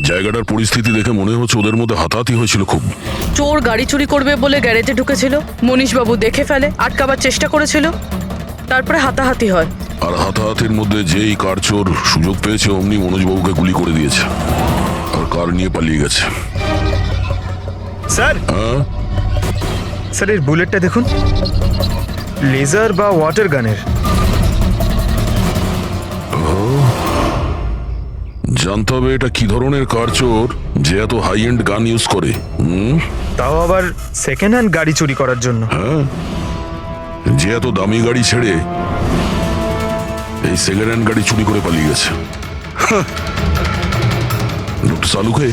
জায়গাটার পরিস্থিতি দেখে মনে হচ্ছে ওদের মধ্যে হাতাহাতি হয়েছিল খুব। চোর গাড়ি চুরি করবে বলে গ্যারেজে ঢুকেছিল, মনীশবাবু দেখে ফেলে, আটকাবার চেষ্টা করেছিল, তারপরে হাতাহাতি হয়। আর হাতাহাতির মধ্যে যেই কার চোর সুযোগ পেয়েছে অমনি মনোজবাবুকে গুলি করে দিয়েছে আর কার নিয়ে পালিয়ে গেছে। স্যার, হ্যাঁ, স্যার এর বুলেটটা দেখুন, লেজার বা ওয়াটার গানের। জানতে হবে এটা কি ধরনের কার চোর যে এত হাই এন্ড গান ইউজ করে। তাও আবার সেকেন্ড হ্যান্ড গাড়ি চুরি করার জন্য। হ্যাঁ, যে এত দামি গাড়ি ছেড়ে এই সেকেন্ড হ্যান্ড গাড়ি চুরি করে পালিয়ে গেছে। ডক্টর সালুকে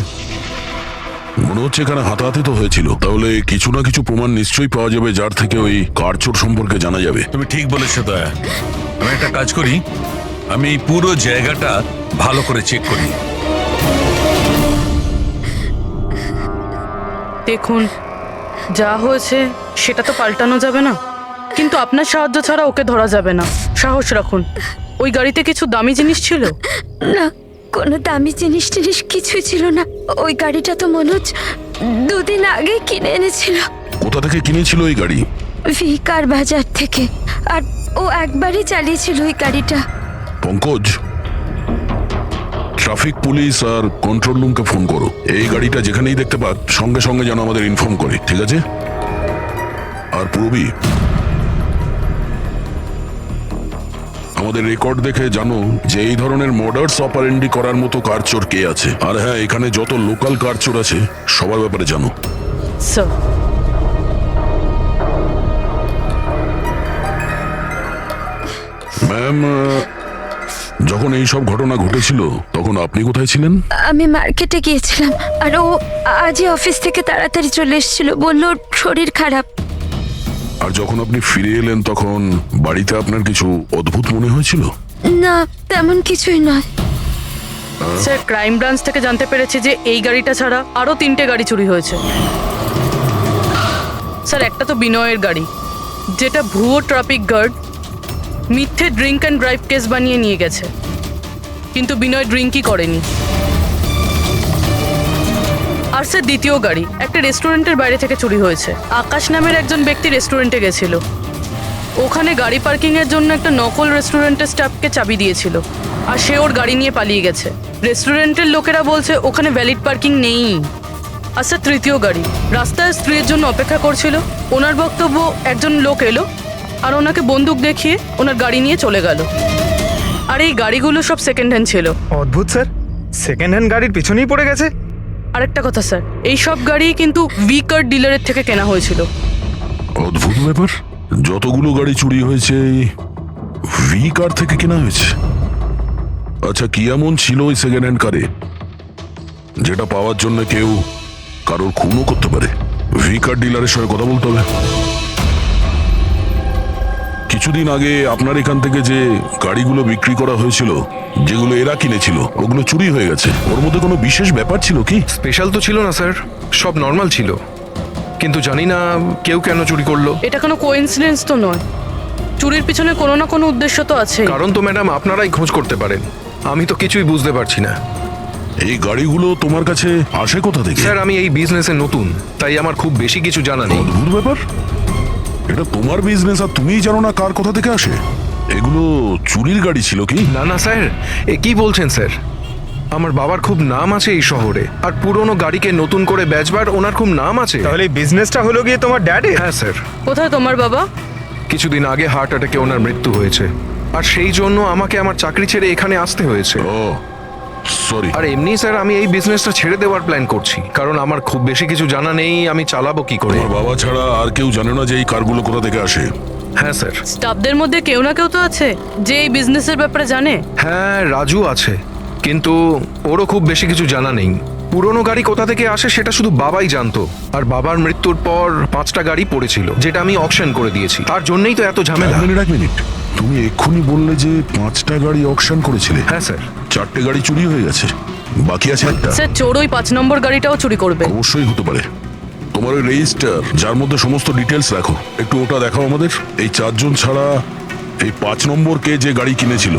মনে হচ্ছে এখানে হাতাহাতি তো হয়েছিল, তাহলে কিছু না কিছু প্রমাণ নিশ্চয়ই পাওয়া যাবে যার থেকে ওই কার চোর সম্পর্কে জানা যাবে। তুমি ঠিক বলেছো দয়া। আমি একটা কাজ করি, আমি এই পুরো জায়গাটা ভালো করে চেক করি। দেখুন, যা হয়েছে সেটা তো পাল্টানো যাবে না, কিন্তু আপনার সাহায্য ছাড়া ওকে ধরা যাবে না। সাহস রাখুন। ওই গাড়িতে কিছু দামি জিনিস ছিল? না, কোনো দামি জিনিস টিনিস কিছুই ছিল না। ওই গাড়িটা তো মনোজ 2 দিন আগে কিনে এনেছিল কোথা থেকে কিনেছিল ওই গাড়ি? ভিকার বাজার থেকে। আর ও একবারই চালিয়েছিল ওই গাড়িটা। পঙ্কজ, ট্রাফিক পুলিশ আর কন্ট্রোল রুমকে ফোন করো। এই গাড়িটা যেখানেই দেখতে পাক সঙ্গে সঙ্গে যেন আমাদের ইনফর্ম করে, ঠিক আছে? আর পূরবী, আমাদের রেকর্ড দেখে জানো যে এই ধরনের মর্ডার্স অপারেন্ডি করার মতো কার চোর কে আছে। আর হ্যাঁ, এখানে যত লোকাল কার চোর আছে সবার ব্যাপারে জানো। স্যার, ম্যাম, যখন এই সব ঘটনা ঘটেছিল তখন আপনি কোথায় ছিলেন? আমি মার্কেটে গিয়েছিলাম, আর ও আজই অফিস থেকে তাড়াতাড়ি চলে এসেছিল। বলল ওর শরীর খারাপ। আর যখন আপনি ফিরে এলেন তখন বাড়িতে আপনার কিছু অদ্ভুত মনে হয়েছিল? না, তেমন কিছুই নয়। স্যার, ক্রাইম ব্রাঞ্চ থেকে জানতে পেরেছে যে এই গাড়িটা ছাড়া আরো 3টে গাড়ি চুরি হয়েছে। স্যার, একটা তো বিনয়ের গাড়ি, যেটা ভুয়ো ট্রাফিক গার্ড মিথ্যে ড্রিঙ্ক অ্যান্ড ড্রাইভ কেস বানিয়ে নিয়ে গেছে, কিন্তু বিনয় ড্রিঙ্কই করেনি। আর স্যার, দ্বিতীয় গাড়ি একটা রেস্টুরেন্টের বাইরে থেকে চুরি হয়েছে। আকাশ নামের একজন ব্যক্তি রেস্টুরেন্টে গেছিল, ওখানে গাড়ি পার্কিং এর জন্য একটা নকল রেস্টুরেন্টের স্টাফকে চাবি দিয়েছিল, আর সে ওর গাড়ি নিয়ে পালিয়ে গেছে। রেস্টুরেন্টের লোকেরা বলছে ওখানে ভ্যালিড পার্কিং নেই। আর স্যার, তৃতীয় গাড়ি রাস্তায় স্ত্রীর জন্য অপেক্ষা করছিল। ওনার বক্তব্য একজন লোক এলো আর ওনাকে বন্দুক দেখিয়ে ওনার গাড়ি নিয়ে চলে গেল। আর এই গাড়িগুলো সব সেকেন্ড হ্যান্ড ছিল। অদ্ভুত স্যার, সেকেন্ড হ্যান্ড গাড়ির পিছনেই পড়ে গেছে। আরেকটা কথা স্যার, এই সব গাড়ি কিন্তু ভিকার ডিলারের থেকে কেনা হয়েছিল। অদ্ভুত ব্যাপার, যতগুলো গাড়ি চুরি হয়েছে ভি কার থেকে কেনা হয়েছে। আচ্ছা, কি এমন ছিল ওই সেকেন্ড হ্যান্ড কারে যেটা পাওয়ার জন্য কেউ কারোর খুনও করতে পারে? ভি কার ডিলারের সঙ্গে কথা বলতে হবে। কিছুদিন আগে আপনার এখান থেকে যে গাড়িগুলো বিক্রি করা হয়েছিল, যেগুলো এরা কিনেছিল, ওগুলো চুরি হয়ে গেছে। ওর মধ্যে কোনো বিশেষ ব্যাপার ছিল কি? স্পেশাল তো ছিল না স্যার, সব নর্মাল ছিল, কিন্তু জানি না কেউ কেন চুরি করলো। এটা কোনো কোইন্সিডেন্স তো নয়, চুরির পিছনে কোনো না কোনো উদ্দেশ্য তো আছে। কারণ তো ম্যাডাম আপনারাই খোঁজ করতে পারেন, আমি তো কিছুই বুঝতে পারছি না। এই গাড়িগুলো তোমার কাছে আসে কোথা থেকে? স্যার, আমি এই বিজনেসে নতুন, তাই আমার খুব বেশি কিছু জানা নেই। অদ্ভুত ব্যাপার, এটা তোমার বিজনেস আর তুমিই জানো না কার কোথা থেকে আসে? এগুলো চুরির গাড়ি ছিল কি? না না স্যার, এ কি বলছেন স্যার? আমার বাবার খুব নাম আছে এই শহরে, আর পুরনো গাড়িকে নতুন করে বেচবার ওনার খুব নাম আছে। তাহলে এই বিজনেসটা হলো গিয়ে তোমার ড্যাডের? হ্যাঁ স্যার, কোথায় তোমার বাবা? কিছুদিন আগে হার্ট অ্যাটাকে ওনার মৃত্যু হয়েছে, আর সেই জন্য আমাকে আমার চাকরি ছেড়ে এখানে আসতে হয়েছে। ও সরি। আর এমনি স্যার, আমি এই বিজনেসটা ছেড়ে দেওয়ার প্ল্যান করছি, কারণ আমার খুব বেশি কিছু জানা নেই, আমি চালাবো কি করে। তোমার বাবা ছাড়া আর কেউ জানে না যে এই কারগুলো কোথা থেকে আসে? হ্যাঁ স্যার। স্টাফদের মধ্যে কেউ না কেউ তো আছে যে এই বিজনেসের ব্যাপারে জানে। হ্যাঁ, রাজু আছে, কিন্তু ওরও খুব বেশি কিছু জানা নেই। পুরনো গাড়ি কোথা থেকে আসে সেটা শুধু বাবাই জানতো, আর বাবার মৃত্যুর পর 5টা গাড়ি পড়েছিল, যেটা আমি অকশন করে দিয়েছি। তার জন্যই তো এত ঝামেলা। এক মিনিট, তুমি এক্ষুনি বললে যে 5টা গাড়ি অকশন করেছিলে। হ্যাঁ স্যার। 4টে গাড়ি চুরি হয়ে গেছে, বাকি আছে একটা। স্যার, চোর ওই 5 নম্বর গাড়িটাও চুরি করবে। অবশ্যই হতে পারে। তোমার ওই রেজিস্টার যার মধ্যে সমস্ত ডিটেলস রাখো, একটু ওটা দেখাও আমাদের। এই 4 জন ছাড়া এই 5 নম্বর কে যে গাড়ি কিনেছিল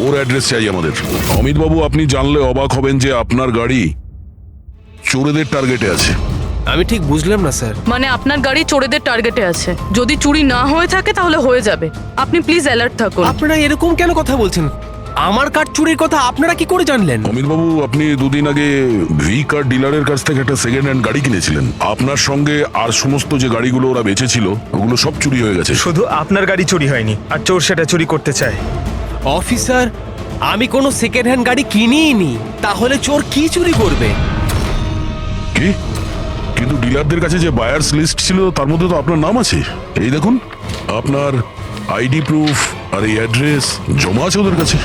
ওর অ্যাড্রেস চাই আমাদের। অমিত বাবু, আপনি জানলে অবাক হবেন যে আপনার গাড়ি চোরেদের টার্গেটে আছে। আমি ঠিক বুঝলাম না স্যার। মানে আপনার গাড়ি চোরেদের টার্গেটে আছে। যদি চুরি না হয়ে থাকে তাহলে হয়ে যাবে। আপনি প্লিজ অ্যালার্ট থাকুন। আপনারা এরকম কেন কথা বলছেন? আমার কার চুরির কথা আপনারা কি করে জানলেন? অমিত বাবু, আপনি দুদিন আগে ভি কার ডিলারের কাছ থেকে একটা সেকেন্ড হ্যান্ড গাড়ি কিনেছিলেন। আপনার সঙ্গে আর সমস্ত যে গাড়িগুলো ওরা বেচেছিল ওগুলো সব চুরি হয়ে গেছে। শুধু আপনার গাড়ি চুরি হয়নি, আর চোর সেটা চুরি করতে চায়। অফিসার, আমি কোনো সেকেন্ড হ্যান্ড গাড়ি কিনিই নি, তাহলে চোর কি চুরি করবে? কি? কিন্তু ডিলারদের কাছে যে বায়ার্স লিস্ট ছিল তার মধ্যে তো আপনার নাম আছে। এই দেখুন, আপনার আইডি প্রুফ আর এই অ্যাড্রেস জমা আছে ওদের কাছে।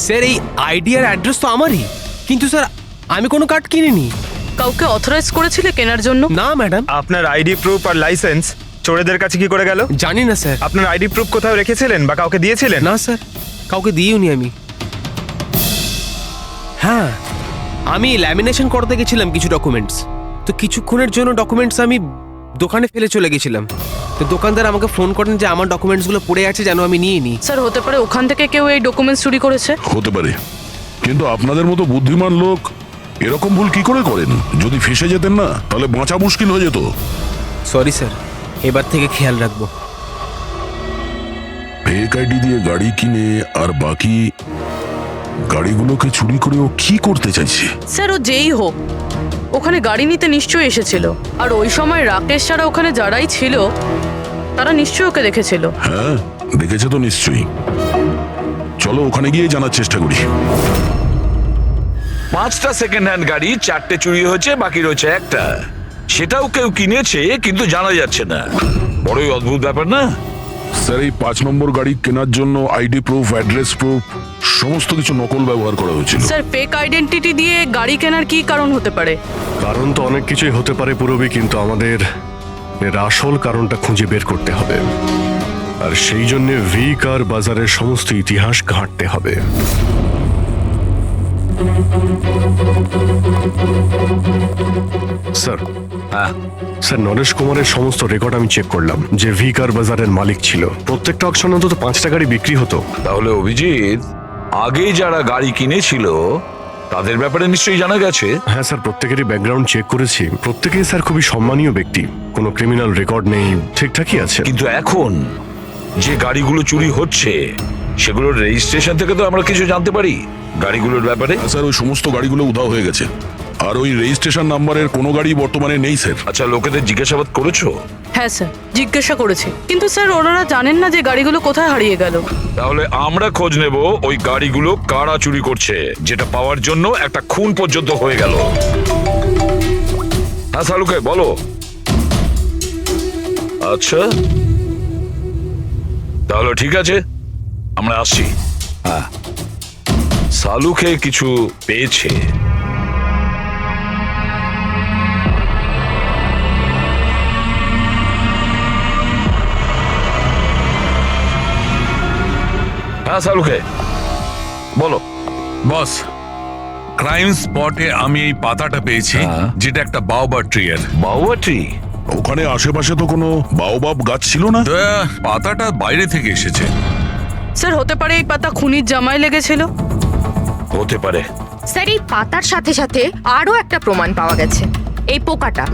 স্যার, এই আইডিয়ার অ্যাড্রেস তো আমারই, কিন্তু স্যার আমি কোনো কার্ড কিনিনি। কাউকে অথরাইজ করেছিলে কেনার জন্য? না ম্যাডাম। আপনার আইডি প্রুফ আর লাইসেন্স চোরেদের কাছে কি করে গেল? জানি না স্যার। আপনার আইডি প্রুফ কোথাও রেখেছিলেন বা কাউকে দিয়েছিলেন? না স্যার, কাউকে দিইনি আমি। হ্যাঁ, আমি ল্যামিনেশন করতে গেছিলাম কিছু ডকুমেন্টস, তো কিছুক্ষণের জন্য ডকুমেন্টস আমি দোকানে ফেলে চলে গেছিলাম। তো দোকানদার আমাকে ফোন করেন যে আমার ডকুমেন্টসগুলো পড়ে আছে, যেন আমি নিয়ে নিই। স্যার, হতে পারে ওখান থেকে কেউ এই ডকুমেন্টস চুরি করেছে। হতে পারে, কিন্তু আপনাদের মতো বুদ্ধিমান লোক এরকম ভুল কি করে করেন? যদি ফেসে যেতেন না তাহলে বাঁচা মুশকিল হয়ে যেত। সরি স্যার, এবার থেকে খেয়াল রাখবো। ফেক আইডি দিয়ে গাড়ি কিনে আর বাকি গাড়িগুলোকে চুরি করে ও কি করতে চাইছে? স্যার, ও যেই হোক ওখানে গাড়ি নিতে নিশ্চয়ই এসেছিল, আর ওই সময় রাকেশ ছাড়া ওখানে যারাই ছিল তারা নিশ্চয়ই ওকে দেখেছিল। হ্যাঁ, দেখেছে তো নিশ্চয়ই। চলো ওখানে গিয়ে জানার চেষ্টা করি। 5টা সেকেন্ড হ্যান্ড গাড়ি, 4টে চুরি হয়েছে, বাকি রয়েছে একটা। সেটাও কেউ কিনেছে কিন্তু জানা যাচ্ছে না। বড়ই অদ্ভুত ব্যাপার না? স্যার, এই 5 নম্বর গাড়ি কেনার জন্য আইডি প্রুফ, অ্যাড্রেস প্রুফ সমস্ত কিছু নকল ব্যবহার করা হয়েছিল। স্যার, ফেক আইডেন্টিটি দিয়ে গাড়ি কেনার কি কারণ হতে পারে? কারণ তো অনেক কিছুই হতে পারে পুরবী, কিন্তু আমাদের এর আসল কারণটা খুঁজে বের করতে হবে, আর সেই জন্য ভি কার বাজারের সমস্ত ইতিহাস ঘাঁটতে হবে। স্যার, হ্যাঁ, স্যার, নরেশ কুমারের সমস্ত রেকর্ড আমি চেক করলাম। যে ভি কার বাজারের মালিক ছিল, প্রত্যেকটা অকশনে অন্তত 5টা গাড়ি বিক্রি হতো। তাহলে অভিজিৎ, আগে যারা গাড়ি কিনেছিল তাদের ব্যাপারে নিশ্চয়ই জানা গেছে। হ্যাঁ স্যার, প্রত্যেকেরই ব্যাকগ্রাউন্ড চেক করেছি। প্রত্যেকেই স্যার খুবই সম্মানীয় ব্যক্তি, কোনো ক্রিমিনাল রেকর্ড নেই, ঠিকঠাকই আছে। কিন্তু এখন যে গাড়িগুলো চুরি হচ্ছে সেগুলোর রেজিস্ট্রেশন থেকে তো আমরা কিছু জানতে পারি গাড়িগুলোর ব্যাপারে। স্যার, ওই সমস্ত গাড়িগুলো উধাও হয়ে গেছে, আর ওই রেজিস্ট্রেশন নাম্বারের কোনো গাড়ি বর্তমানে নেই স্যার। আচ্ছা, লোকেদের জিজ্ঞাসাবাদ করেছো? হ্যাঁ স্যার, জিজ্ঞাসা করেছি, কিন্তু স্যার ওনারা জানেন না যে গাড়িগুলো কোথায় হারিয়ে গেল। তাহলে আমরা খোঁজ নেব ওই গাড়িগুলো কারা চুরি করছে, যেটা পাওয়ার জন্য একটা খুন পর্যন্ত হয়ে গেল। হ্যাঁ সালুকে বলো। আচ্ছা, তাহলে ঠিক আছে, আমরা আসছি। হ্যাঁ, সালুকে কিছু পেয়েছে। হ্যাঁ সালুকে বলো। বস, ক্রাইম স্পটে আমি এই পাতাটা পেয়েছি, হ্যাঁ। যেটা একটা বাওবার ট্রি এর। বাউয়া ট্রি? ওখানে আশেপাশে তো কোনো বাওবাব গাছ ছিল না। তো, পাতাটা বাইরে থেকে এসেছে। স্যার, হতে পারে এই পাতা খুনির জামায় লেগেছিল। হতে পারে। স্যার, এই পাতার সাথে সাথে আরো একটা প্রমাণ পাওয়া গেছে। এই পোকাটা,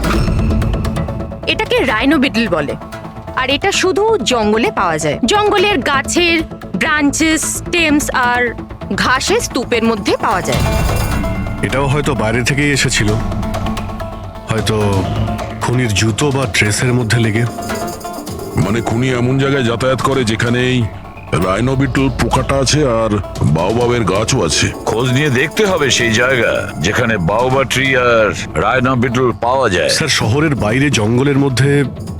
এটাকে রাইনো বিটল বলে, আর এটা শুধু জঙ্গলে পাওয়া যায়। জঙ্গলের গাছের ব্রাঞ্চেস, স্টেমস আর ঘাসের স্তূপের মধ্যে পাওয়া যায়। এটাও হয়তো বাইরে থেকেই এসেছিল, হয়তো খুনির জুতো বা ড্রেসের মধ্যে লেগে। মানে খুনি এমন জায়গায় যাতায়াত করে যেখানেই রাইনো বিটল পোকাটা আছে আর বাওবাবের গাছও আছে। খোঁজ নিয়ে দেখতে হবে সেই জায়গা যেখানে বাউবা ট্রি আর রায়না বিটল পাওয়া যায়। স্যার, শহরের বাইরে জঙ্গলের মধ্যে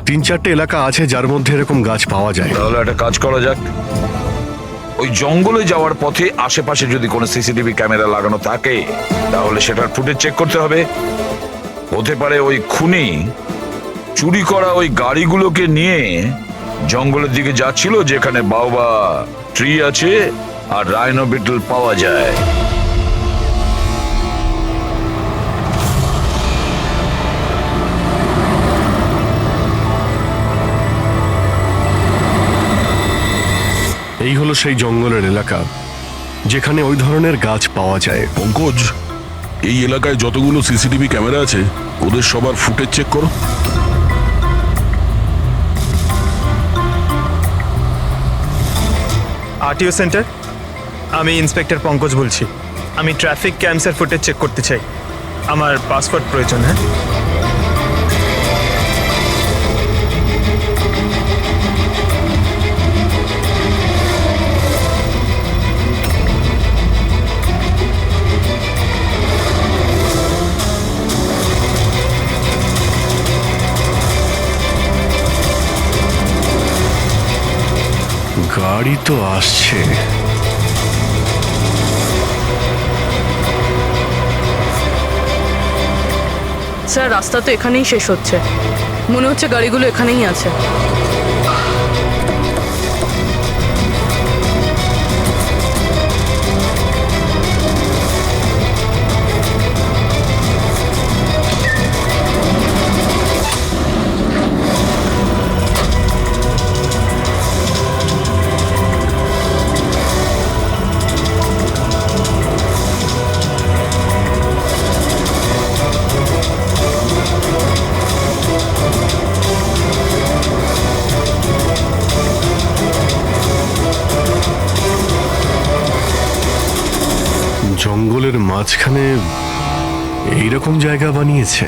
3-4টে এলাকা আছে যার মধ্যে এরকম গাছ পাওয়া যায়। তাহলে একটা কাজ করা যাক, ওই জঙ্গলে যাওয়ার পথে আশেপাশে যদি কোনো সিসিটিভি ক্যামেরা লাগানো থাকে তাহলে সেটার ফুটেজ চেক করতে হবে। হতে পারে ওই খুনি চুরি করা ওই গাড়িগুলোকে নিয়ে জঙ্গলের দিকে যাচ্ছিল যেখানে বাউবা ট্রি আছে আর রাইনো বিটল পাওয়া যায়। এই হলো সেই জঙ্গলের এলাকা যেখানে ওই ধরনের গাছ পাওয়া যায়। পঙ্কজ, এই এলাকায় যতগুলো সিসিটিভি ক্যামেরা আছে ওদের সবার ফুটেজ চেক করো। আরটিও সেন্টার, আমি ইন্সপেক্টর পঙ্কজ বলছি। আমি ট্রাফিক ক্যামসের ফুটেজ চেক করতে চাই। আমার পাসপোর্ট প্রয়োজন। হ্যাঁ, গাড়ি তো আসছে। স্যার রাস্তা তো এখানেই শেষ হচ্ছে, মনে হচ্ছে গাড়িগুলো এখানেই আছে। জঙ্গলের মাঝখানে এইরকম জায়গা বানিয়েছে।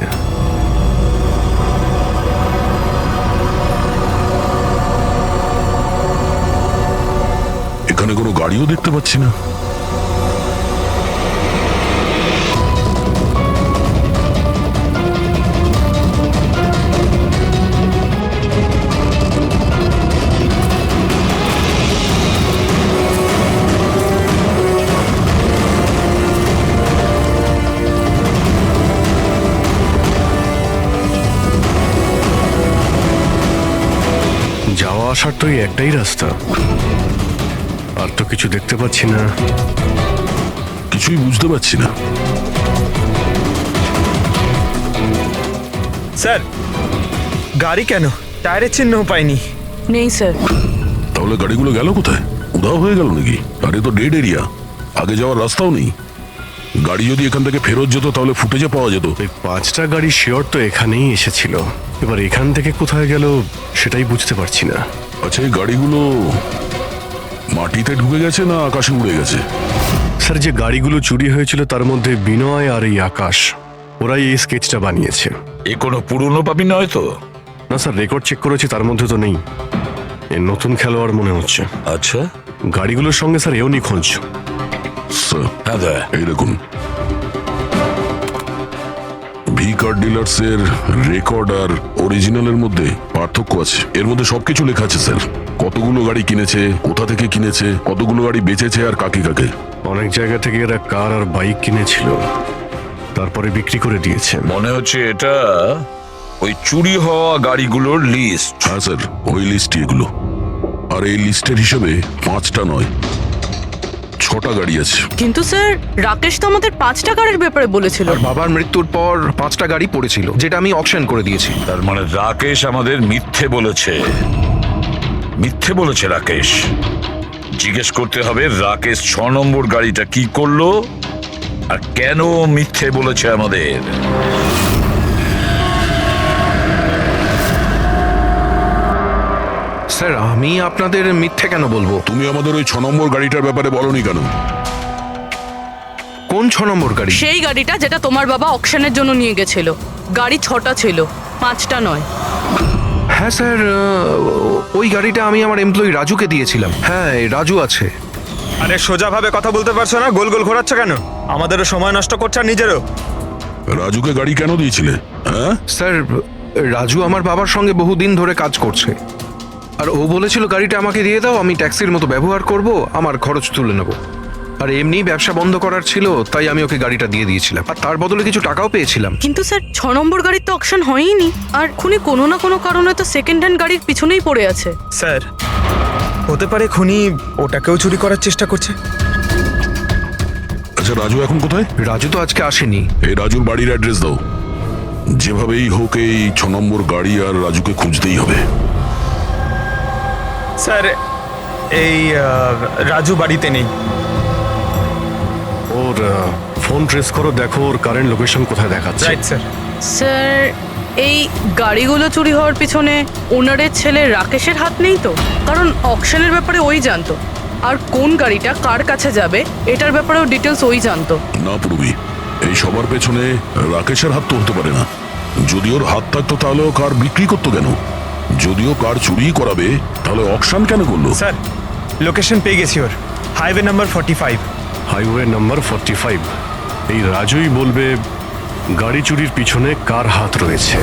এখানে কোনো গাড়িও দেখতে পাচ্ছি না। যাওয়া আসার তো এই একটাই রাস্তা, আর তো কিছু দেখতে পাচ্ছি না। কিছুই বুঝতে পারছি না। স্যার গাড়ি কেন? টায়ারের চিহ্নও পাইনি। নেই স্যার। তাহলে গাড়িগুলো গেল কোথায়? উধাও হয়ে গেল নাকি? আরে তো ডেড এরিয়া, আগে যাওয়ার রাস্তাও নেই। গাড়ি যদি এখান থেকে ফেরত যেত তাহলে ফুটেজে পাওয়া যেত। এই 5টা গাড়ি শিওর তো এখানেই এসেছিল, এবার এখান থেকে কোথায় গেল সেটাই বুঝতে পারছি না। আচ্ছা, এই গাড়িগুলো মাটিতে ঢুকে গেছে না আকাশে উড়ে গেছে? স্যার, যে গাড়িগুলো চুরি হয়েছিল তার মধ্যে বিনয় আর এই আকাশ, ওরাই এই স্কেচটা বানিয়েছে। এ কোনো পুরনো পাবি নয় তো? না স্যার, রেকর্ড চেক করেছি, তার মধ্যে তো নেই। এ নতুন খেলোয়াড় মনে হচ্ছে। আচ্ছা, গাড়িগুলোর সঙ্গে স্যার এও নিখোঁজ। স্যার, হ্যাঁ দা। এই দেখুন, ভি কার ডিলার্স এর রেকর্ড আর অরিজিনালের মধ্যে পার্থক্য আছে। এর মধ্যে সবকিছু লেখা আছে স্যার, কতগুলো গাড়ি কিনেছে, কোথা থেকে কিনেছে, কতগুলো গাড়ি বেচেছে আর কাকে কাকে। অনেক জায়গা থেকে এরা কার আর বাইক কিনেছিল, তারপরে বিক্রি করে দিয়েছে। মনে হচ্ছে এটা ওই চুরি হওয়া গাড়িগুলোর লিস্ট। হ্যাঁ স্যার, ওই লিস্টই এগুলো। আর এই লিস্টের হিসেবে 5টা নয়, 6টা গাড়ি আছে। কিন্তু স্যার রাকেশ তো আমাদের 5টা গাড়ির ব্যাপারে বলেছিল। আর বাবার মৃত্যুর পর 5টা গাড়ি পড়েছিল, যেটা আমি অকশন করে দিয়েছি। তার মানে রাকেশ আমাদের মিথ্যে বলেছে। মিথ্যে বলেছে রাকেশ। জিজ্ঞেস করতে হবে রাকেশ 6 নম্বর গাড়িটা কি করলো আর কেন মিথ্যে বলেছে আমাদের। স্যার, আমি আপনাদের মিথ্যে কেন বলবো? তুমি আমাদের ওই 6 নম্বর গাড়িটার ব্যাপারে বলনি কেন? কোন 6 নম্বর গাড়ি? সেই গাড়িটা যেটা তোমার বাবা অকশনের জন্য নিয়ে গেছিল। গাড়ি 6টা ছিল, 5টা নয়। হ্যাঁ স্যার, ওই গাড়িটা আমি আমার এমপ্লয়ি রাজুকে দিয়েছিলাম। হ্যাঁ, এই রাজু আছে। আরে সোজাভাবে কথা বলতে পারছো না? গোল গোল ঘোরাচ্ছ কেন? আমাদেরও সময় নষ্ট করছে আর নিজেরও। রাজুকে গাড়ি কেন দিয়েছিলে? হ্যাঁ স্যার, রাজু আমার বাবার সঙ্গে বহুদিন ধরে কাজ করছে, আর ও বলেছিল গাড়িটা আমাকে দিয়ে দাও, আমি ট্যাক্সির মতো ব্যবহার করব, আমার খরচ তুলে নেব। আর এমনি ব্যবসা বন্ধ করার ছিল, তাই আমি ওকে গাড়িটা দিয়ে দিয়েছিলাম, আর তার বদলে কিছু টাকাও পেয়েছিলাম। কিন্তু স্যার 6 নম্বর গাড়ির তো অকশন হয়নি, আর খুনি কোনো না কোনো কারণে তো সেকেন্ড হ্যান্ড গাড়ির পিছনেই পড়ে আছে। স্যার, হতে পারে খুনি ওটাকেও চুরি করার চেষ্টা করছে। আচ্ছা, রাজু এখন কোথায়? রাজু তো আজকে আসেনি। এই রাজুর বাড়ির অ্যাড্রেস দাও। যেভাবেই হোক এই 6 নম্বর গাড়ি আর রাজুকে খুঁজতেই হবে। স্যার, এই রাজু বাড়িতে নেই। ওর ফোন ট্রেস করো, দেখো ওর কারেন্ট লোকেশন কোথায় দেখাচ্ছে। Right sir. স্যার, এই গাড়িগুলো চুরি হওয়ার পিছনে ওনারের ছেলে রাকেশের হাত নেই তো? কারণ অকশনের ব্যাপারে ওই জানতো, আর কোন গাড়িটা কার কাছে যাবে এটার ব্যাপারেও ডিটেলস ওই জানতো। না পূর্বী, এই সবার পেছনে রাকেশের হাত তো হতে পারে না। যদি ওর হাত থাকতো তাহলে ও কার বিক্রি করতো কেন? যদিও কার চুরি করাবে তাহলে অকশন কেন করলো? স্যার, লোকেশন পেয়ে গেছি ওর, হাইওয়ে নাম্বার 45। Highway number 45। এই রাজুই বলবে গাড়ি চুরির পিছনে কার হাত রয়েছে।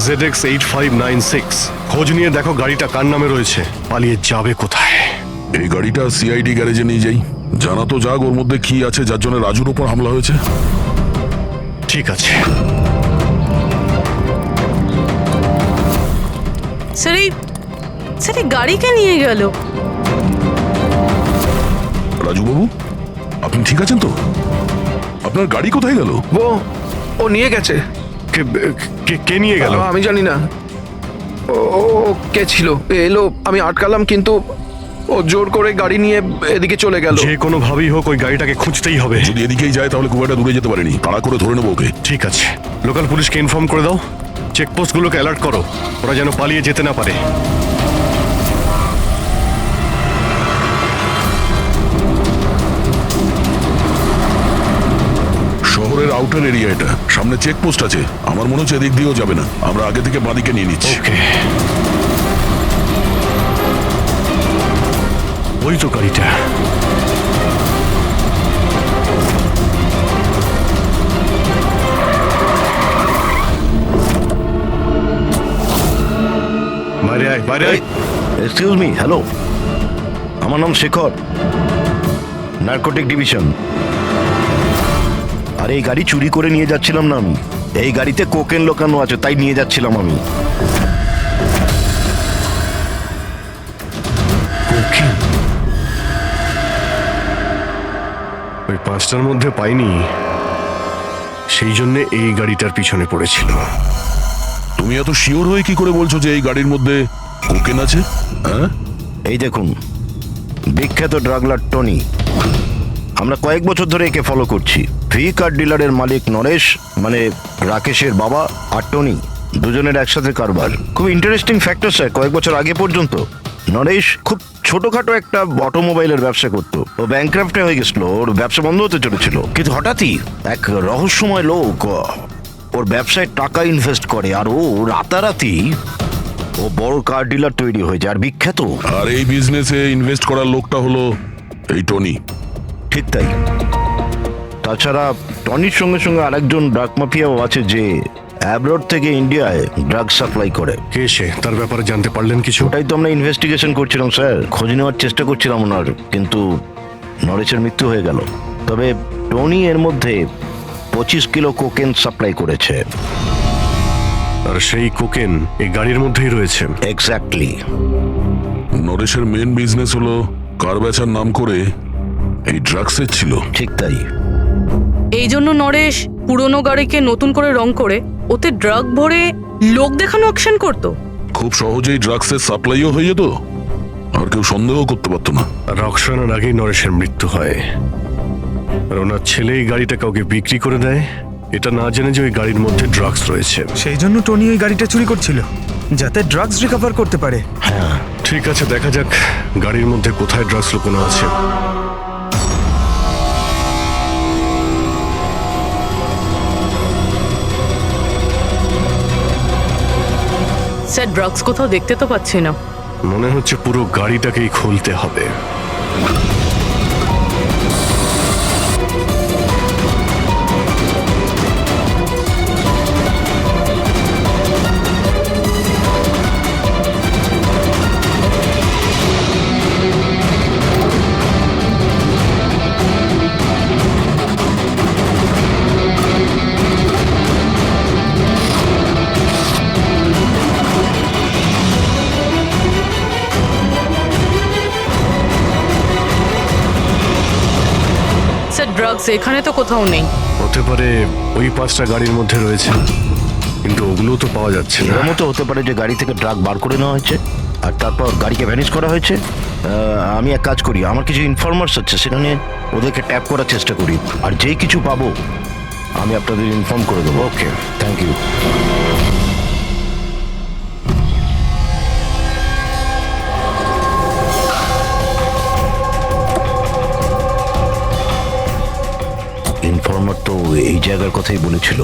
ZX8596 খোঁজ নিয়ে দেখো গাড়িটা কার নামে রয়েছে, পালিয়ে যাবে কোথায়। এই গাড়িটা সিআইডি গ্যারেজে নিয়ে যাই, জানা তো যাক ওর মধ্যে কি আছে যার জন্য রাজুর উপর হামলা হয়েছে। ঠিক আছে। স্যার, এই গাড়িকে নিয়ে গেল। রাজুবাবু, আপনি ঠিক আছেন তো? আপনার গাড়ি কোথায় গেল? ও নিয়ে গেছে। কে নিয়ে গেল? আমি জানি না। ও কে ছিল, এলো, আমি আটকালাম, কিন্তু ও জোর করে গাড়ি নিয়ে এদিকে চলে গেল। যে কোনো ভাবেই হোক ওই গাড়িটাকে খুঁজতেই হবে। যদি এদিকেই যায় তাহলে খুব একটা দূরে যেতে পারেনি, তাড়া করে ধরে নেবো ওকে। ঠিক আছে, লোকাল পুলিশকে ইনফর্ম করে দাও, চেকপোস্টগুলোকে অ্যালার্ট করো, ওরা যেন পালিয়ে যেতে না পারে। শহরের আউটার এরিয়া এটা, সামনে চেকপোস্ট আছে, আমার মনে হচ্ছে এদিক দিয়েও যাবে না, আমরা আগে থেকে বাঁদিকে নিয়ে নিচ্ছি। ওকে, ওই তো গাড়িটা। বাইরে আয়, বাইরে আয়। এক্সকিউজ মি, হ্যালো, আমার নাম শেখর, নার্কোটিক ডিভিশন। আর এই গাড়ি চুরি করে নিয়ে যাচ্ছিলাম না আমি, এই গাড়িতে কোকেন লোকানো আছে, তাই নিয়ে যাচ্ছিলাম আমি। কোকেন? ওই পাঁচটার মধ্যে পাইনি, সেই জন্য এই গাড়িটার পিছনে পড়েছিল। তুমি এত শিওর হয়ে কি করে বলছো যে এই গাড়ির মধ্যে কোকেন আছে? হ্যাঁ, এই দেখুন, বিখ্যাত ড্রাগলার টনি, আমরা কয়েক বছর ধরে একে ফলো করছি। ভি কার ডিলারের মালিক নরেশ, মানে রাকেশের বাবা, আর টনি, দুজনের একসাথে কারবার। খুব ইন্টারেস্টিং ফ্যাক্টর স্যার, কয়েক বছর আগে পর্যন্ত নরেশ খুব ছোটখাটো একটা অটোমোবাইলের ব্যবসা করতো। ও ব্যাংক্রাফ্টে হয়ে গেছিল, ওর ব্যবসা বন্ধ হতে চলেছিল, কিন্তু হঠাৎই এক রহস্যময় লোক ওর ব্যবসায় টাকা ইনভেস্ট করে, আর ও রাতারাতি ও বড় কার ডিলার তৈরি হয়ে যায়, আর বিখ্যাত। আর এই বিজনেসে ইনভেস্ট করার লোকটা হলো এই টনি। ঠিক তাই। তাছাড়া টনির সঙ্গে সঙ্গে আরেকজন ড্রাগ মাফিয়াও আছে যে অ্যাব্রড থেকে ইন্ডিয়ায় ড্রাগ সাপ্লাই করে। কে সে, তার ব্যাপারে জানতে পারলেন কিছু? ওটাই তো আমরা ইনভেস্টিগেশন করছিলাম স্যার, খোঁজ নেওয়ার চেষ্টা করছিলাম ওনার, কিন্তু নরেশের মৃত্যু হয়ে গেল। তবে টনি এর মধ্যে 25 কিলো কোকেন সাপ্লাই করেছে। আর সেই কোকেন এই গাড়ির মধ্যেই রয়েছে। এক্স্যাক্টলি। নরেশের মেন বিজনেস হলো কার বেচার নাম করে এই ড্রাগসের ছিল। ঠিক তাই। এই জন্য নরেশ পুরনো গাড়িকে নতুন করে রং করে ওতে ড্রাগ ভরে লোক দেখানো অ্যাকশন করতো। খুব সহজেই ড্রাগসের সাপ্লাইও হয়ে যেত, আর কেউ সন্দেহ করতে পারতো না। রক্সানার আগেই নরেশের মৃত্যু হয়, আর ওনার ছেলে এই গাড়িটা কাউকে বিক্রি করে দেয়, এটা না জেনে যে ওই গাড়ির মধ্যে ড্রাগস রয়েছে। সেই জন্য টনি ওই গাড়িটা চুরি করছিল, যাতে ড্রাগস রিকভার করতে পারে। ঠিক আছে, দেখা যাক গাড়ির মধ্যে কোথায় ড্রাগস লুকোনো আছে। স্যার, ড্রাগস কোথাও দেখতে তো পাচ্ছি না। মনে হচ্ছে পুরো গাড়িটাকেই খুলতে হবে। স্যার, ড্রাগস এখানে তো কোথাও নেই। হতে পারে ওই 5টা গাড়ির মধ্যে রয়েছে, কিন্তু ওগুলো তো পাওয়া যাচ্ছে না। এরকমও তো হতে পারে যে গাড়ি থেকে ড্রাগ বার করে নেওয়া হয়েছে আর তারপর গাড়িকে ভ্যানিশ করা হয়েছে। আমি এক কাজ করি, আমার কিছু ইনফরমার্স আছে, সেখানে ওদেরকে ট্যাপ করার চেষ্টা করি, আর যেই কিছু পাবো আমি আপনাদের ইনফর্ম করে দেবো। ওকে, থ্যাংক ইউ। ইনফর্মার তো এই জায়গার কথাই বলেছিল।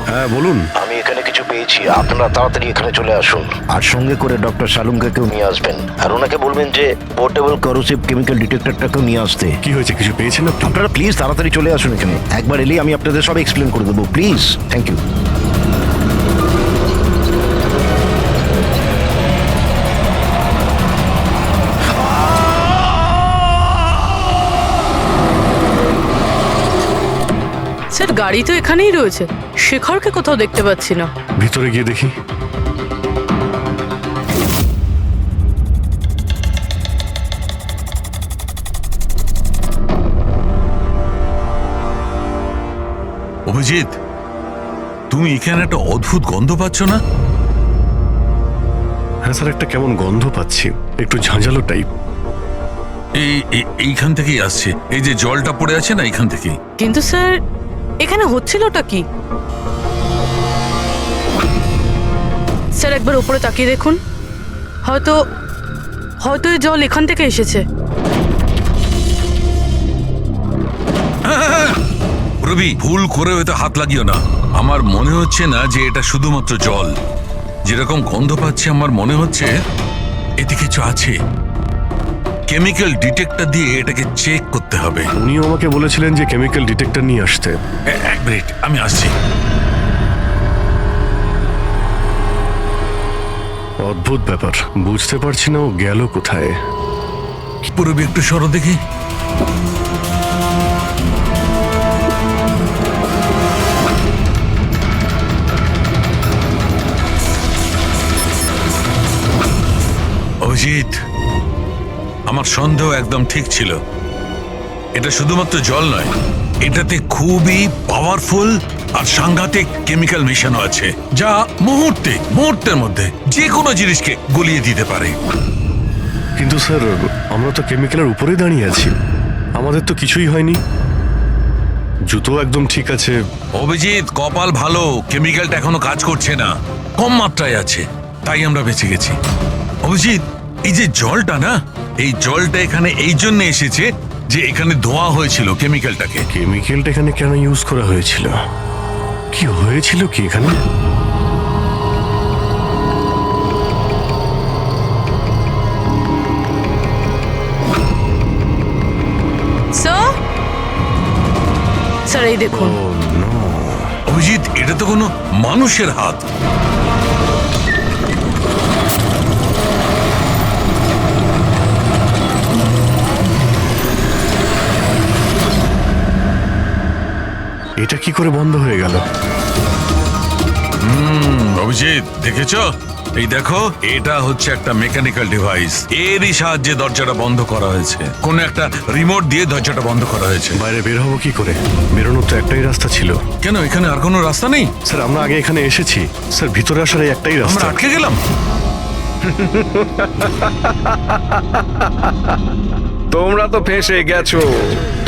হ্যাঁ বলুন। আমি এখানে কিছু পেয়েছি, আপনারা তাড়াতাড়ি এখানে চলে আসুন, আর সঙ্গে করে ডক্টর শালুমকেও নিয়ে আসবেন, আর ওনাকে বলবেন যে পোর্টেবল করোসিভ কেমিক্যাল ডিটেক্টরটাকেও নিয়ে আসতে। কি হয়েছে, কিছু পেয়েছেন আপনি? আপনারা প্লিজ তাড়াতাড়ি চলে আসুন এখানে, একবার এলেই আমি আপনাদের সব এক্সপ্লেন করে দেবো, প্লিজ। Thank you. স্যার, গাড়ি তো এখানেই রয়েছে, শেখরকে কোথাও দেখতে পাচ্ছি না। ভিতরে গিয়ে দেখি। অভিজিৎ, তুমি এখানে একটা অদ্ভুত গন্ধ পাচ্ছ না? হ্যাঁ স্যার, একটা কেমন গন্ধ পাচ্ছি, একটু ঝাঁঝালো টাইপ। এইখান থেকেই আসছে, এই যে জলটা পড়ে আছে না, এইখান থেকেই। কিন্তু স্যার, এখানে হচ্ছিলটা কি? স্যার, একবার উপরে তাকিয়ে দেখুন, হয়তো হয়তো এই জল এখান থেকে এসেছে। রবি, ভুল করে হয়তো হাত লাগিও না। আমার মনে হচ্ছে না যে এটা শুধুমাত্র জল। যেরকম গন্ধ পাচ্ছি, আমার মনে হচ্ছে এতে কিছু আছে। কেমিক্যাল ডিটেক্টর দিয়ে এটাকে চেক করতে হবে। উনিও আমাকে বলেছিলেন যে কেমিক্যাল ডিটেক্টর নিয়ে আসতে। এক মিনিট, আমি আসছি। অদ্ভুত ব্যাপার, বুঝতে পারছি না ও গেল কোথায়। পুরবি, একটু সরো দেখি। অভিজিৎ, আমার সন্দেহ একদম ঠিক ছিল। এটা শুধুমাত্র জল নয়, এটাতে খুবই পাওয়ারফুল আর সাংঘাতিক কেমিক্যাল মেশানো আছে, যা মুহূর্তের মধ্যে যে কোনো জিনিসকে গলিয়ে দিতে পারে। কিন্তু স্যার, আমরা তো কেমিক্যালের উপরে দাঁড়িয়ে আছি, আমাদের তো কিছুই হয়নি, জুতো একদম ঠিক আছে। অভিজিৎ, কপাল ভালো, কেমিক্যালটা এখনো কাজ করছে না, কম মাত্রায় আছে, তাই আমরা বেঁচে গেছি। অভিজিৎ, এই যে জলটা না, এই জলটা এখানে এই জন্য এসেছে যে এখানে ধোয়া হয়েছিল কেমিক্যালটাকে। কেমিক্যালটা এখানে কেন ইউজ করা হয়েছিল? কি হয়েছিল কি এখানে? স্যার, এই দেখুন। অভিজিৎ, এটা তো কোনো মানুষের হাত। এটা কি করে বন্ধ হয়ে গেল? অভিজিৎ দেখেছো? এই দেখো, এটা হচ্ছে একটা মেকানিক্যাল ডিভাইস। এরই সাহায্যে দরজাটা বন্ধ করা হয়েছে। কোন একটা রিমোট দিয়ে দরজাটা বন্ধ করা হয়েছে। বাইরে বের হবো কি করে? বেরোনোর তো একটাই রাস্তা ছিল। কেন, এখানে আর কোনো রাস্তা নেই? স্যার আমরা আগে এখানে এসেছি স্যার, ভিতরে আসার এই একটাই আমরা রাস্তা। আটকে গেলাম। তোমরা তো ফেঁসে গেছো।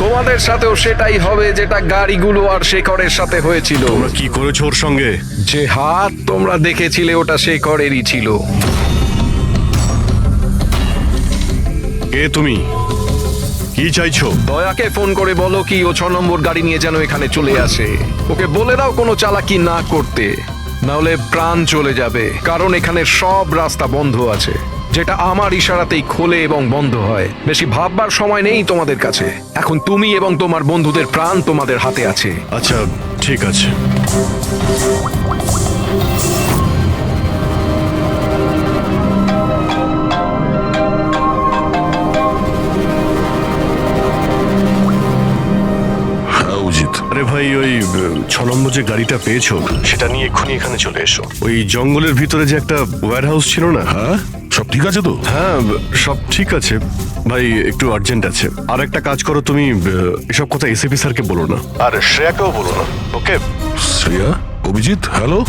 তোমাদের সাথেও সেটাই হবে যেটা গাড়িগুলো আর শেখরের সাথে হয়েছিল। তোমরা কি করেছো ওর সঙ্গে? যে হাত তোমরা দেখেছিলে ওটা শেখরেরই ছিল। কে তুমি? কি চাইছো? দয়াকে ফোন করে বলো কি ও 6 নম্বর গাড়ি নিয়ে যেন এখানে চলে আসে। ওকে বলে দাও কোনো চালাকি না করতে, নাহলে প্রাণ চলে যাবে। কারণ এখানে সব রাস্তা বন্ধ আছে, যেটা আমার ইশারাতেই খোলে এবং বন্ধ হয়। বেশি ভাববার সময় নেই তোমাদের কাছে। এখন তুমি এবং তোমার বন্ধুদের প্রাণ তোমাদের হাতে আছে। আচ্ছা ঠিক আছে। হ্যাঁ অভিজিৎ, আরে ভাই ওই 6 নম্বর যে গাড়িটা পেয়েছো সেটা নিয়ে এক্ষুনি এখানে চলে এসো। ওই জঙ্গলের ভিতরে যে একটা ওয়্যার হাউস ছিল না? হ্যাঁ সব ঠিক আছে তো? হ্যাঁ সব ঠিক আছে ভাই, একটু আর্জেন্ট আছে। আর একটা কাজ করো, তুমি এসব কথা এসিপি স্যারকে বলো না, আর শ্রেয়াকেও বলো না, ওকে? শ্রেয়া? অভিজিৎ হ্যালো।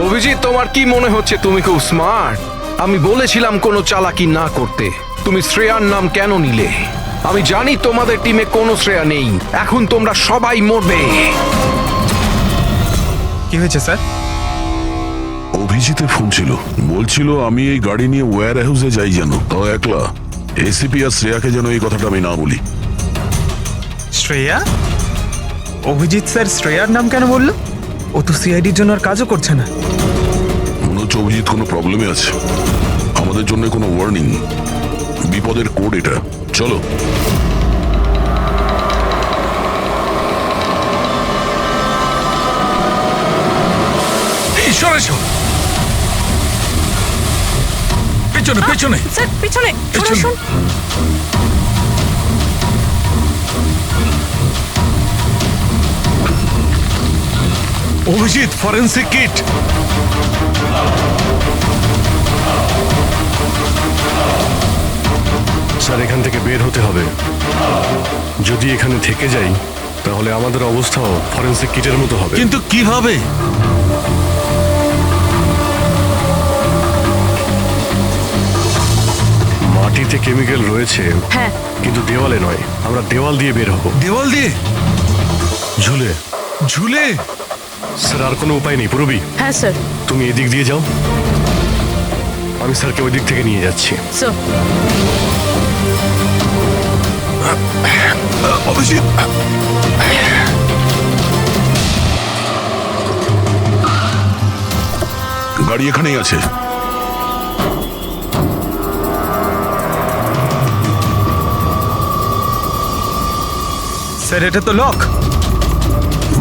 অভিজিৎ, তোমার কি মনে হচ্ছে তুমি খুব স্মার্ট? আমি বলেছিলাম কোনো চালাকি না করতে। তুমি শ্রেয়ার নাম কেন নিলে? আমি জানি তোমাদের টিমে কোনো শ্রেয়া নেই। এখন তোমরা সবাই মরবে। কি হয়েছে স্যার? অভিজিতের ফোন ছিল, বলছিল আমি এই গাড়ি নিয়ে ওয়্যার হাউসে যাই যেন, তাও একলা। এসিপি আর শ্রেয়াকে যেন এই কথাটা আমি না বলি। শ্রেয়া? অভিজিৎ স্যার শ্রেয়ার নাম কেন বললো? ও তো সিআইডির জন্য আর কাজও করছে না। মনে হচ্ছে অভিজিৎ কোনো প্রবলেমে আছে। আমাদের জন্য কোনো ওয়ার্নিং, বিপদের কোড এটা। চলো। এই সরে এসো। পেছনে পেছনে। স্যার পিছনে সরে পেছনে। আসুন। Abhijit, forensic kit. স্যার এখান থেকে বের হতে হবে। যদি এখানে থেকে যাই তাহলে আমাদের অবস্থাও ফরেন্সিক কিটের মতো হবে। কিন্তু কিভাবে? মাটিতে কেমিক্যাল রয়েছে, হ্যাঁ কিন্তু দেওয়ালে নয়। আমরা দেওয়াল দিয়ে বের হব। দেওয়াল দিয়ে? ঝুলে। ঝুলে? স্যার আর কোনো উপায় নেই পুরবি, হ্যাঁ স্যার। তুমি এদিক দিয়ে যাও, আমি স্যারকে ওই দিক থেকে নিয়ে যাচ্ছি। স্যার অভিজিৎ, গাড়ি এখানেই আছে। স্যার এটা তো লক।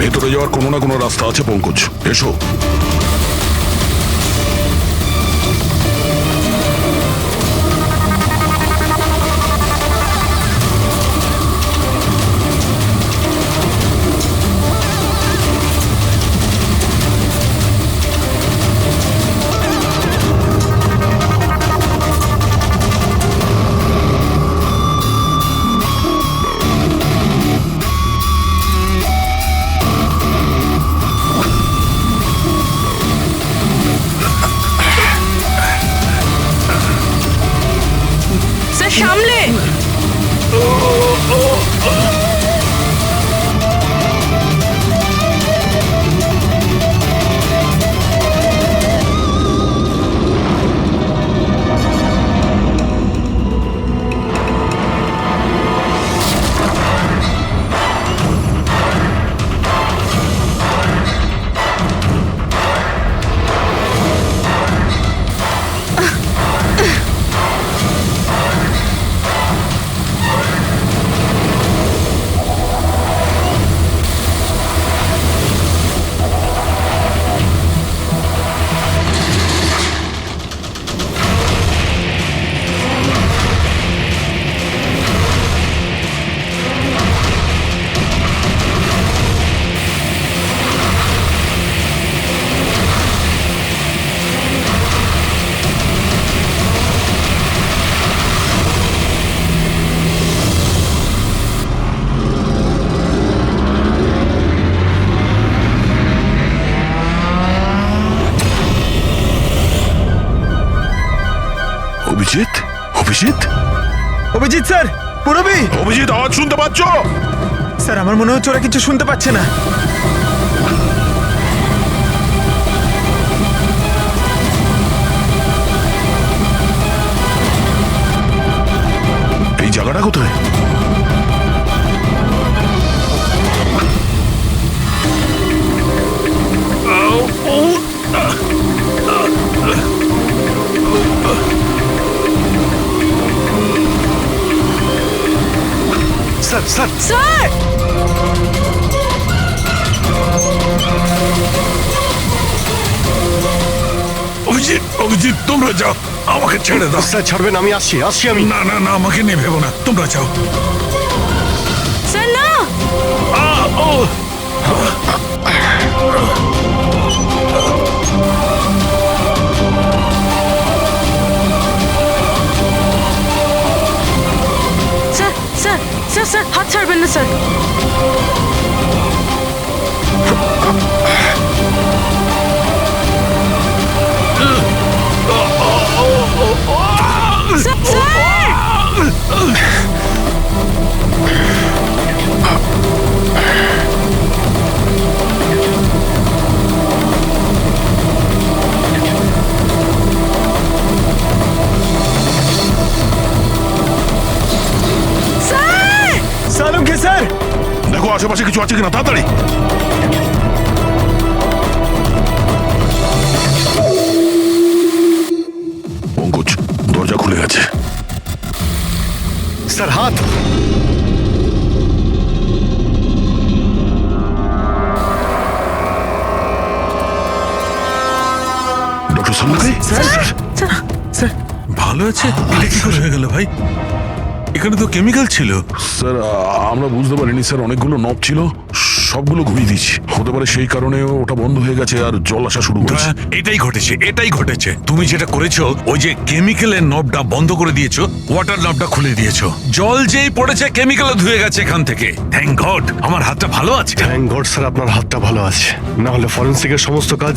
ভেতরে যাওয়ার কোনো না কোনো রাস্তা আছে পঙ্কজ, এসো। স্যার সামলে। অভিজিৎ অভিজিৎ অভিজিৎ স্যার, পুরবি অভিজিৎ, আওয়াজ শুনতে পাচ্ছ? স্যার, আমার মনে হচ্ছে ওরা কিছু শুনতে পাচ্ছে না। এই জায়গাটা কোথায়? Sir sir sir! Abhijit, Abhijit, তোমরা যাও, আমাকে ছেড়ে দাও। স্যার ছাড়বেন, আমি আসছি আসছি আমি। না না না, আমাকে নিয়ে ভেবো না, তোমরা যাও। স্যার না! স্যার স্যার স্যার স্যার, হাত ছাড়বেন না স্যার। Sir, sir! স্যার! সালুম কে স্যার? দেখো আশেপাশে কিছু আছে কিনা, তাড়াতাড়ি। পঙ্কজ, দরজা খুলে গেছে। স্যার হাত। ডক্টর সামুকে? ভালো আছে? এটা কি করে হয়ে গেল ভাই? এখানে তো কেমিক্যাল ছিল। স্যার, আমরা বুঝতে পারিনি স্যার, অনেকগুলো নব ছিল, সবগুলো ঘুরিয়ে দিচ্ছি। হতে পারে সেই কারণে ওটা বন্ধ হয়ে গেছে আর জল আসা শুরু করেছে। এটাই ঘটেছে, এটাই ঘটেছে। তুমি যেটা করেছো, ওই যে কেমিক্যালের নবটা বন্ধ করে দিয়েছো, ওয়াটার নবটা খুলে দিয়েছো। জল যেই পড়েছে, কেমিক্যালও ধুয়ে গেছে এখান থেকে। থ্যাংক গড, আমার হাতটা ভালো আছে। থ্যাংক গড স্যার, আপনার হাতটা ভালো আছে, না হলে ফরেন্সিকের সমস্ত কাজ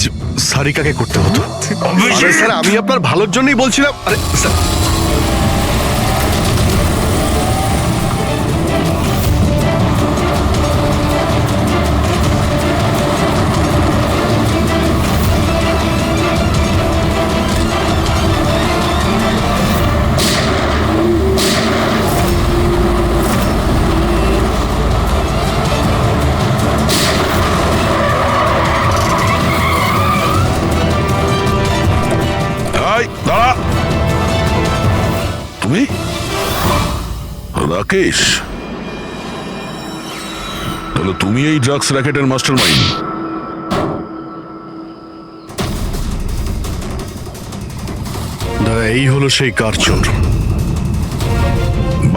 সারিকাকে করতে হতো। আরে স্যার, আমি আপনার ভালোর জন্যই বলছিলাম। আরে স্যার, এই, দাঁড়া। তুমি রাকেশ? তাহলে তুমি এই ড্রাগস র্যাকেটের মাস্টার মাইন্ড। দাদা এই হলো সেই কার চোর।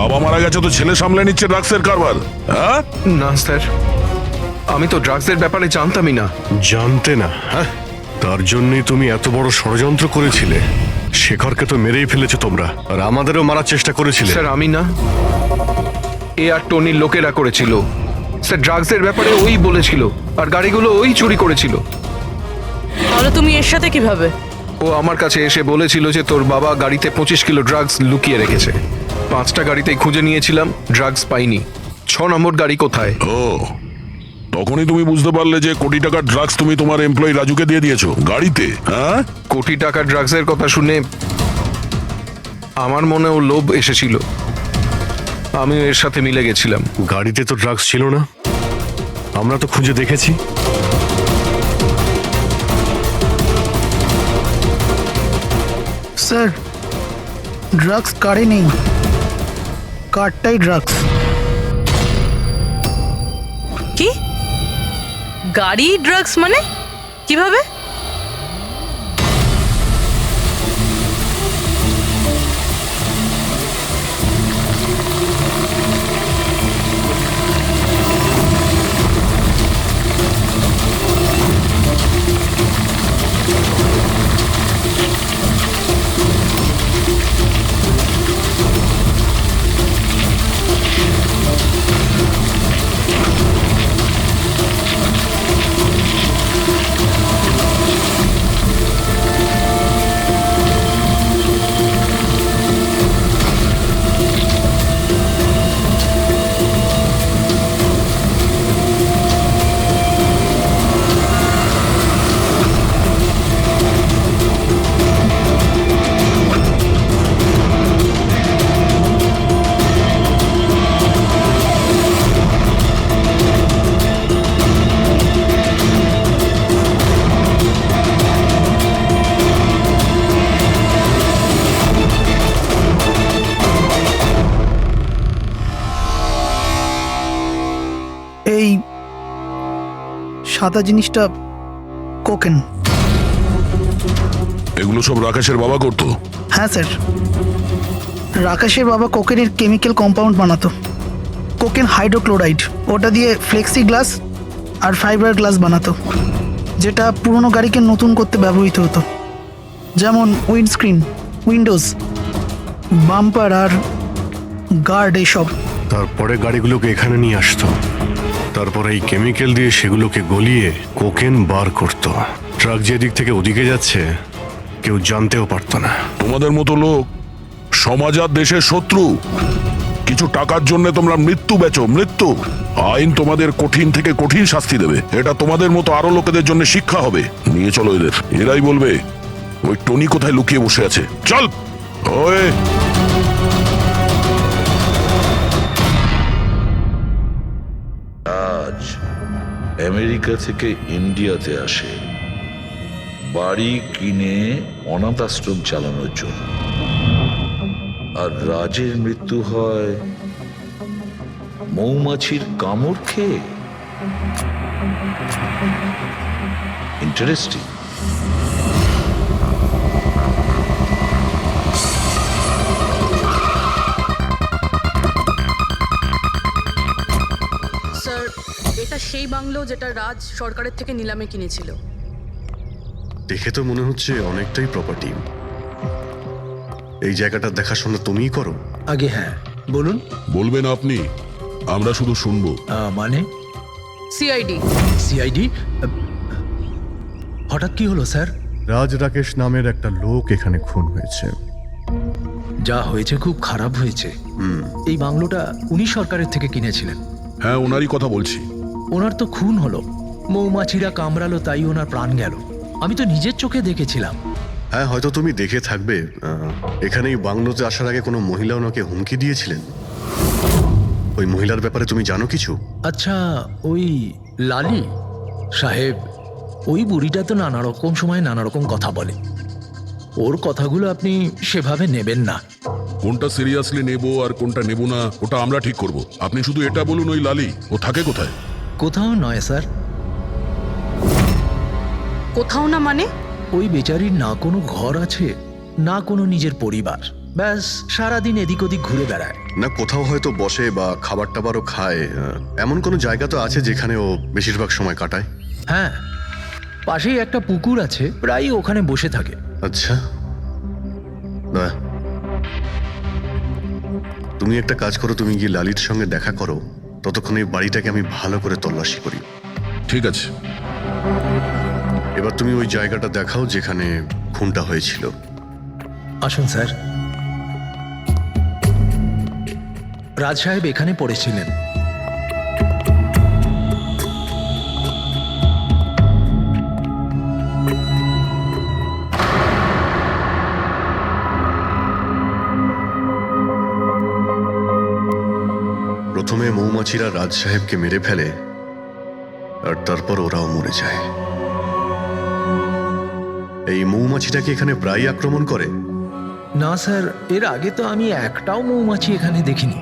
বাবা মারা গেছে তো ছেলে সামলে নিচ্ছে ড্রাগসের কারবার, হ্যাঁ? না স্যার, আমি তো ড্রাগসের ব্যাপারে জানতামই না। জানতে না? হ্যাঁ, তার জন্যই তুমি এত বড় ষড়যন্ত্র করেছিলে। শেখরকে তো মেরেই ফেলেছো তোমরা, আর আমাদেরও মারার চেষ্টা করেছিলে। স্যার আমি না, এ আর টনির লোকেরা করেছিল। স্যার ড্রাগসের ব্যাপারে ওই বলেছিল, আর গাড়িগুলো ওই চুরি করেছিল। তাহলে তুমি এর সাথে কিভাবে? ও আমার কাছে এসে বলেছিল যে তোর বাবা গাড়িতে 25 কিলো ড্রাগস লুকিয়ে রেখেছে। 5টা গাড়িতেই খুঁজে নিয়েছিলাম, ড্রাগস পাইনি। 6 নম্বর গাড়ি কোথায়? ও, তখনই তুমি বুঝতে পারলে যে কোটি টাকার ড্রাগস তুমি তোমার এমপ্লয়ি রাজুকে দিয়ে দিয়েছো গাড়িতে, হ্যাঁ? কোটি টাকার ড্রাগসের কথা শুনে আমার মনেও লোভ এসেছিল, আমিও এর সাথে মিলে গেছিলাম। গাড়িতে তো ড্রাগস ছিল না, আমরা তো খুঁজে দেখেছি। স্যার, ড্রাগস কারে নেই, কারটাই ড্রাগস। কি? গাড়ি ড্রাগস মানে কিভাবে? সাদা জিনিসটা কোকেন। এগুলো সব রাকেশের বাবা করতো? হ্যাঁ স্যার, রাকেশের বাবা কোকেনের কেমিক্যাল কম্পাউন্ড বানাতো, কোকেন হাইড্রোক্লোরাইড। ওটা দিয়ে ফ্লেক্সি গ্লাস আর ফাইবার গ্লাস বানাতো, যেটা পুরনো গাড়িকে নতুন করতে ব্যবহৃত হতো, যেমন উইন্ডস্ক্রিন, উইন্ডোজ, বাম্পার আর গার্ড এইসব। তারপরে গাড়িগুলোকে এখানে নিয়ে আসতো, তারপরে এই কেমিক্যাল দিয়ে সেগুলোকে গলিয়ে কোকেন বার করতো। ট্রাক যে দিক থেকে ওদিকে যাচ্ছে কেউ জানতেও পারতো না। তোমাদের মতো লোক সমাজ আর দেশের শত্রু। কিছু টাকার জন্য তোমরা মৃত্যু বেচো, মৃত্যু। আইন তোমাদের কঠিন থেকে কঠিন শাস্তি দেবে। এটা তোমাদের মতো আরো লোকেদের জন্য শিক্ষা হবে। নিয়ে চলো এদের, এরাই বলবে ওই টনি কোথায় লুকিয়ে বসে আছে। চল। ওই আজ আমেরিকা থেকে ইন্ডিয়াতে আসে বাড়ি কিনে অনাথ আশ্রম চালানোর জন্য, আর রাজের মৃত্যু হয় মৌমাছির কামড় খেয়ে। ইন্টারেস্টিং। স্যার, এটা সেই বাংলো যেটা রাজ সরকারের থেকে নিলামে কিনেছিল। দেখে তো মনে হচ্ছে অনেকটাই প্রপার্টি। এই জায়গাটা দেখাশোনা তুমিই করো? আগে হ্যাঁ, বলুন। বলবেন আপনি, আমরা শুধু শুনবো। মানে সিআইডি। সিআইডি? হঠাৎ কি হলো স্যার? রাজ রাকেশ নামের একটা লোক এখানে খুন হয়েছে। যা হয়েছে খুব খারাপ হয়েছে। এই বাংলোটা উনি সরকারের থেকে কিনেছিলেন। হ্যাঁ, ওনারই কথা বলছি। ওনার তো খুন হলো, মৌমাছিরা কামড়ালো, তাই ওনার প্রাণ গেল। আমি তো নিজের চোখে দেখেছিলাম। হ্যাঁ, হয়তো তুমি দেখে থাকবে। এখানে এই বাংলোতে আসার আগে কোনো মহিলা ওনাকে হুমকি দিয়েছিলেন। ওই মহিলার ব্যাপারে তুমি জানো কিছু? আচ্ছা, ওই লালি সাহেব, ওই বুড়িটা তো নানা রকম সময় নানা রকম কথা বলে। ওর কথাগুলো আপনি সেভাবে নেবেন না। কোনটা সিরিয়াসলি নেব আর কোনটা নেব না ওটা আমরা ঠিক করব। আপনি শুধু এটা বলুন, ওই লালি ও থাকে কোথায়? কোথাও নয় স্যার। কোথাও না মানে? ওই বেচারির না কোনো ঘর আছে, না কোনো নিজের পরিবার। ব্যাস সারাদিন এদিক ওদিক ঘুরে বেড়ায়। না কোথাও হয়তো বসে বা খাবার টাবারও খায়, এমন কোনো জায়গা তো আছে যেখানে ও বেশিরভাগ সময় কাটায়? হ্যাঁ, পাশেই একটা পুকুর আছে, প্রায় ওখানে বসে থাকে। আচ্ছা, বাহ। তুমি একটা কাজ করো, তুমি গিয়ে লালির সঙ্গে দেখা করো, ততক্ষণ এই বাড়িটাকে আমি ভালো করে তল্লাশি করি। ঠিক আছে। এবার তুমি ওই জায়গাটা দেখাও যেখানে খুনটা হয়েছিল। আসুন স্যার। রাজ সাহেব এখানে পড়েছিলেন। প্রথমে মৌমাছিরা রাজ সাহেবকে মেরে ফেলে, আর তারপর ওরাও মরে যায়। এই মৌমাছিটাকে এখানে প্রায় আক্রমণ করে? না স্যার, এর আগে তো আমি একটাও মৌমাছি এখানে দেখিনি।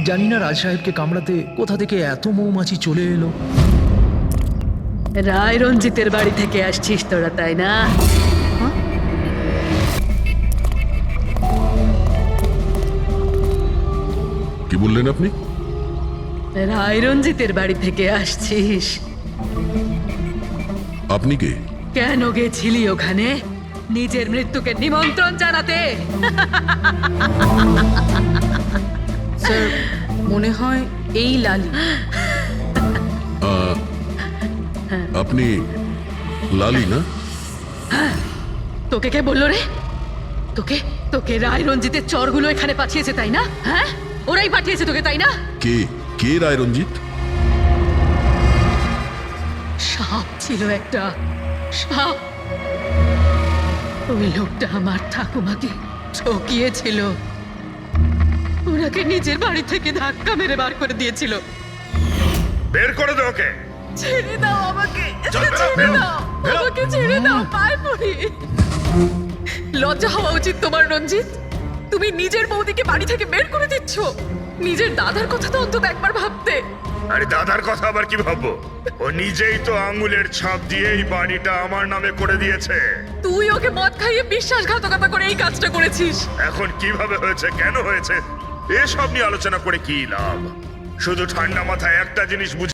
জানি না রাজ সাহেবকে কামড়াতে কোথা থেকে এত মৌমাছি চলে এলো। রায় রঞ্জিতের বাড়ি থেকে আসছিস তোরা, তাই না? কি বললেন আপনি? রায় রঞ্জিতের বাড়ি থেকে আসছিস? আপনি কে? কেন গেছিলি ওখানে? নিজের মৃত্যুকে নিমন্ত্রণ জানাতে? স্যার, মনে হয় এই লালি। আপনি লালি না? তোকে কে বললো রে? তোকে তোকে রায় রঞ্জিতের চরগুলো এখানে পাঠিয়েছে, তাই না? হ্যাঁ, ওরাই পাঠিয়েছে তোকে, তাই না? কে কে রায় রঞ্জিত? সাপ ছিল একটা, সাপ। ওই লোকটা আমার ঠাকুমাকে ঠকিয়েছিল। ওনাকে নিজের বাড়ি থেকে ধাক্কা মেরে বার করে দিয়েছিল। বের করে দে ওকে। ছেড়ে দাও আমাকে, ছেড়ে দাও আমাকে, ছেড়ে দাও, পায়ে পড়ি। লজ্জা হওয়া উচিত তোমার রঞ্জিত। তুমি নিজের বৌদিকে বাড়ি থেকে বের করে দিচ্ছ। নিজের দাদার কথা তো অন্তত একবার ভাবতে। আরে দাদার কথা আবার কি ভাববো? ও নিজেই তো আঙুলের ছাপ দিয়ে এই বাড়িটা আমার নামে করে দিয়েছে। তুই ওকে মদ খাইয়ে বিশ্বাসঘাতকতা করে এই কাজটা করেছিস। এখন কিভাবে হয়েছে, কেন হয়েছে, এসব নিয়ে আলোচনা করে কি লাভ? শুধু ঠান্ডা মাথায় একটা জিনিস বুঝে